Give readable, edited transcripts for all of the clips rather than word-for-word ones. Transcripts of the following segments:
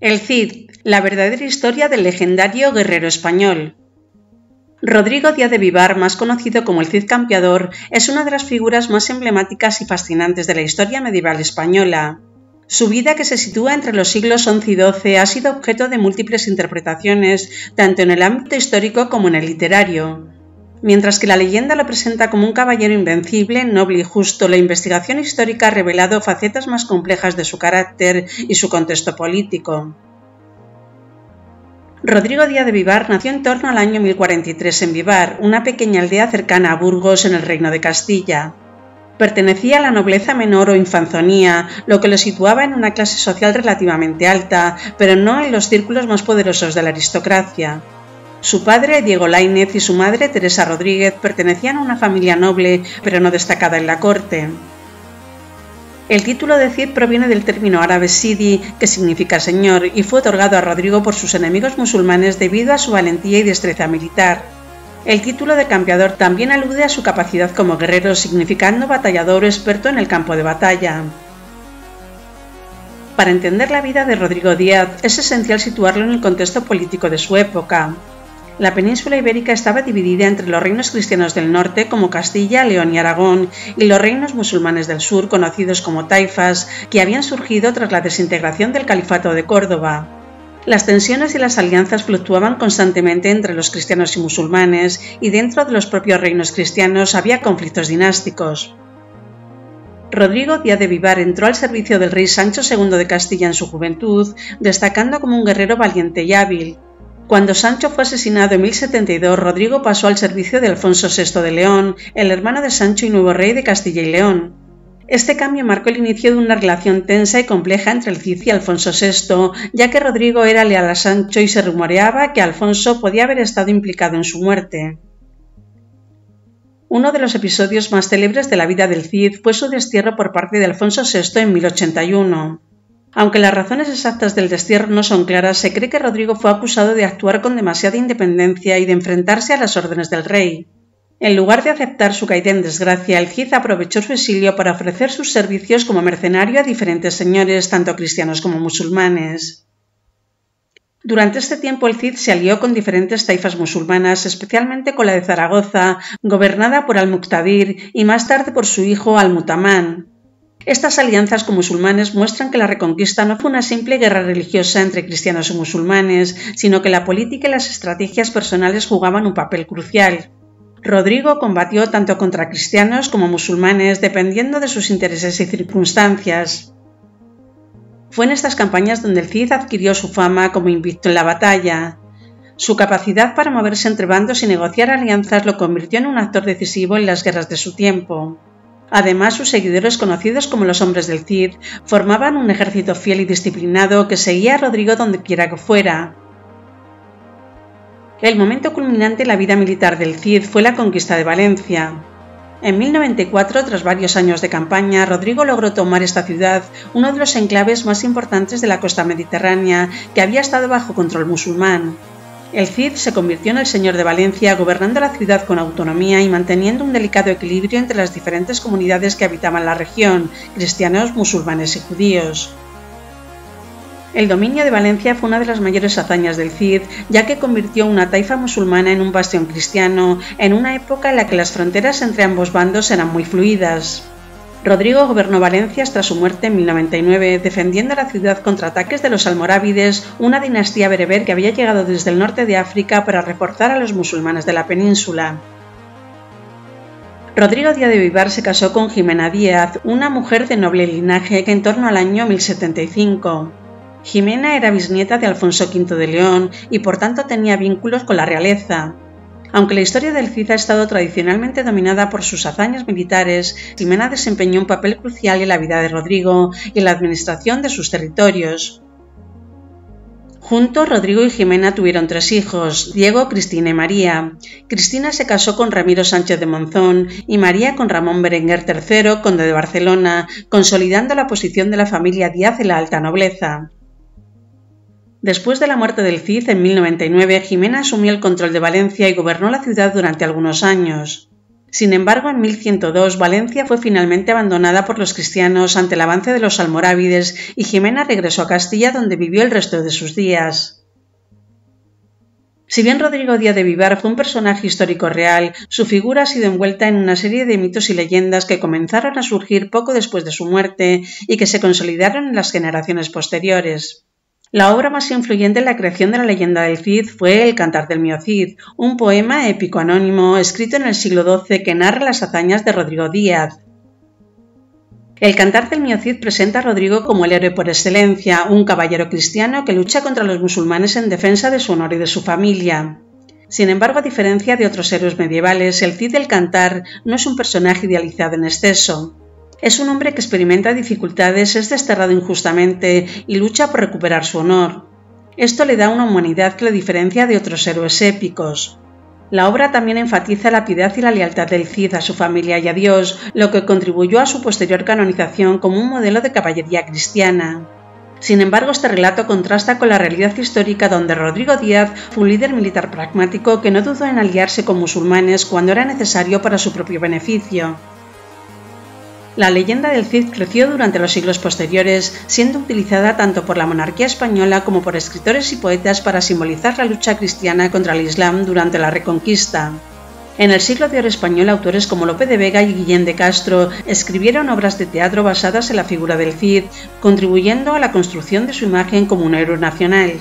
El Cid, la verdadera historia del legendario guerrero español. Rodrigo Díaz de Vivar, más conocido como el Cid Campeador, es una de las figuras más emblemáticas y fascinantes de la historia medieval española. Su vida, que se sitúa entre los siglos XI y XII, ha sido objeto de múltiples interpretaciones, tanto en el ámbito histórico como en el literario. Mientras que la leyenda lo presenta como un caballero invencible, noble y justo, la investigación histórica ha revelado facetas más complejas de su carácter y su contexto político. Rodrigo Díaz de Vivar nació en torno al año 1043 en Vivar, una pequeña aldea cercana a Burgos en el Reino de Castilla. Pertenecía a la nobleza menor o infanzonía, lo que lo situaba en una clase social relativamente alta, pero no en los círculos más poderosos de la aristocracia. Su padre, Diego Laínez, y su madre, Teresa Rodríguez, pertenecían a una familia noble, pero no destacada en la corte. El título de Cid proviene del término árabe Sidi, que significa señor, y fue otorgado a Rodrigo por sus enemigos musulmanes debido a su valentía y destreza militar. El título de campeador también alude a su capacidad como guerrero, significando batallador o experto en el campo de batalla. Para entender la vida de Rodrigo Díaz, es esencial situarlo en el contexto político de su época. La península ibérica estaba dividida entre los reinos cristianos del norte, como Castilla, León y Aragón, y los reinos musulmanes del sur, conocidos como taifas, que habían surgido tras la desintegración del Califato de Córdoba. Las tensiones y las alianzas fluctuaban constantemente entre los cristianos y musulmanes, y dentro de los propios reinos cristianos había conflictos dinásticos. Rodrigo Díaz de Vivar entró al servicio del rey Sancho II de Castilla en su juventud, destacando como un guerrero valiente y hábil. Cuando Sancho fue asesinado en 1072, Rodrigo pasó al servicio de Alfonso VI de León, el hermano de Sancho y nuevo rey de Castilla y León. Este cambio marcó el inicio de una relación tensa y compleja entre el Cid y Alfonso VI, ya que Rodrigo era leal a Sancho y se rumoreaba que Alfonso podía haber estado implicado en su muerte. Uno de los episodios más célebres de la vida del Cid fue su destierro por parte de Alfonso VI en 1081. Aunque las razones exactas del destierro no son claras, se cree que Rodrigo fue acusado de actuar con demasiada independencia y de enfrentarse a las órdenes del rey. En lugar de aceptar su caída en desgracia, el Cid aprovechó su exilio para ofrecer sus servicios como mercenario a diferentes señores, tanto cristianos como musulmanes. Durante este tiempo el Cid se alió con diferentes taifas musulmanas, especialmente con la de Zaragoza, gobernada por Al-Muqtadir y más tarde por su hijo Al-Mutamán. Estas alianzas con musulmanes muestran que la reconquista no fue una simple guerra religiosa entre cristianos y musulmanes, sino que la política y las estrategias personales jugaban un papel crucial. Rodrigo combatió tanto contra cristianos como musulmanes, dependiendo de sus intereses y circunstancias. Fue en estas campañas donde el Cid adquirió su fama como invicto en la batalla. Su capacidad para moverse entre bandos y negociar alianzas lo convirtió en un actor decisivo en las guerras de su tiempo. Además, sus seguidores, conocidos como los hombres del Cid, formaban un ejército fiel y disciplinado que seguía a Rodrigo donde quiera que fuera. El momento culminante en la vida militar del Cid fue la conquista de Valencia. En 1094, tras varios años de campaña, Rodrigo logró tomar esta ciudad, uno de los enclaves más importantes de la costa mediterránea, que había estado bajo control musulmán. El Cid se convirtió en el señor de Valencia, gobernando la ciudad con autonomía y manteniendo un delicado equilibrio entre las diferentes comunidades que habitaban la región, cristianos, musulmanes y judíos. El dominio de Valencia fue una de las mayores hazañas del Cid, ya que convirtió una taifa musulmana en un bastión cristiano, en una época en la que las fronteras entre ambos bandos eran muy fluidas. Rodrigo gobernó Valencia hasta su muerte en 1099, defendiendo la ciudad contra ataques de los almorávides, una dinastía bereber que había llegado desde el norte de África para reforzar a los musulmanes de la península. Rodrigo Díaz de Vivar se casó con Jimena Díaz, una mujer de noble linaje que en torno al año 1075. Jimena era bisnieta de Alfonso V de León y por tanto tenía vínculos con la realeza. Aunque la historia del Cid ha estado tradicionalmente dominada por sus hazañas militares, Jimena desempeñó un papel crucial en la vida de Rodrigo y en la administración de sus territorios. Juntos, Rodrigo y Jimena tuvieron 3 hijos, Diego, Cristina y María. Cristina se casó con Ramiro Sánchez de Monzón y María con Ramón Berenguer III, conde de Barcelona, consolidando la posición de la familia Díaz en la alta nobleza. Después de la muerte del Cid en 1099, Jimena asumió el control de Valencia y gobernó la ciudad durante algunos años. Sin embargo, en 1102 Valencia fue finalmente abandonada por los cristianos ante el avance de los almorávides y Jimena regresó a Castilla, donde vivió el resto de sus días. Si bien Rodrigo Díaz de Vivar fue un personaje histórico real, su figura ha sido envuelta en una serie de mitos y leyendas que comenzaron a surgir poco después de su muerte y que se consolidaron en las generaciones posteriores. La obra más influyente en la creación de la leyenda del Cid fue El Cantar del Mío Cid, un poema épico anónimo escrito en el siglo XII que narra las hazañas de Rodrigo Díaz. El Cantar del Mío Cid presenta a Rodrigo como el héroe por excelencia, un caballero cristiano que lucha contra los musulmanes en defensa de su honor y de su familia. Sin embargo, a diferencia de otros héroes medievales, el Cid del Cantar no es un personaje idealizado en exceso. Es un hombre que experimenta dificultades, es desterrado injustamente y lucha por recuperar su honor. Esto le da una humanidad que lo diferencia de otros héroes épicos. La obra también enfatiza la piedad y la lealtad del Cid a su familia y a Dios, lo que contribuyó a su posterior canonización como un modelo de caballería cristiana. Sin embargo, este relato contrasta con la realidad histórica donde Rodrigo Díaz fue un líder militar pragmático que no dudó en aliarse con musulmanes cuando era necesario para su propio beneficio. La leyenda del Cid creció durante los siglos posteriores, siendo utilizada tanto por la monarquía española como por escritores y poetas para simbolizar la lucha cristiana contra el Islam durante la Reconquista. En el siglo de oro español, autores como Lope de Vega y Guillén de Castro escribieron obras de teatro basadas en la figura del Cid, contribuyendo a la construcción de su imagen como un héroe nacional.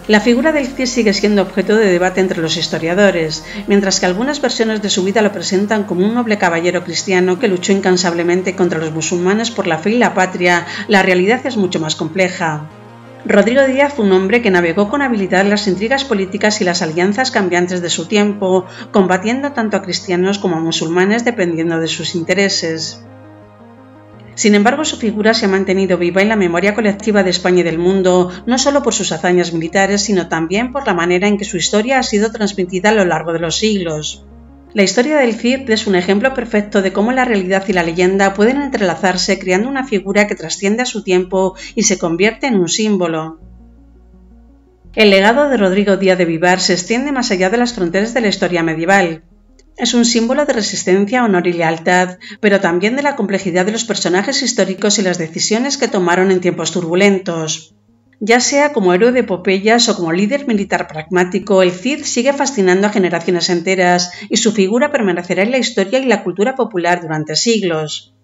La figura del Cid sigue siendo objeto de debate entre los historiadores, mientras que algunas versiones de su vida lo presentan como un noble caballero cristiano que luchó incansablemente contra los musulmanes por la fe y la patria. La realidad es mucho más compleja. Rodrigo Díaz fue un hombre que navegó con habilidad las intrigas políticas y las alianzas cambiantes de su tiempo, combatiendo tanto a cristianos como a musulmanes dependiendo de sus intereses. Sin embargo, su figura se ha mantenido viva en la memoria colectiva de España y del mundo, no solo por sus hazañas militares, sino también por la manera en que su historia ha sido transmitida a lo largo de los siglos. La historia del Cid es un ejemplo perfecto de cómo la realidad y la leyenda pueden entrelazarse creando una figura que trasciende a su tiempo y se convierte en un símbolo. El legado de Rodrigo Díaz de Vivar se extiende más allá de las fronteras de la historia medieval. Es un símbolo de resistencia, honor y lealtad, pero también de la complejidad de los personajes históricos y las decisiones que tomaron en tiempos turbulentos. Ya sea como héroe de epopeyas o como líder militar pragmático, el Cid sigue fascinando a generaciones enteras y su figura permanecerá en la historia y la cultura popular durante siglos.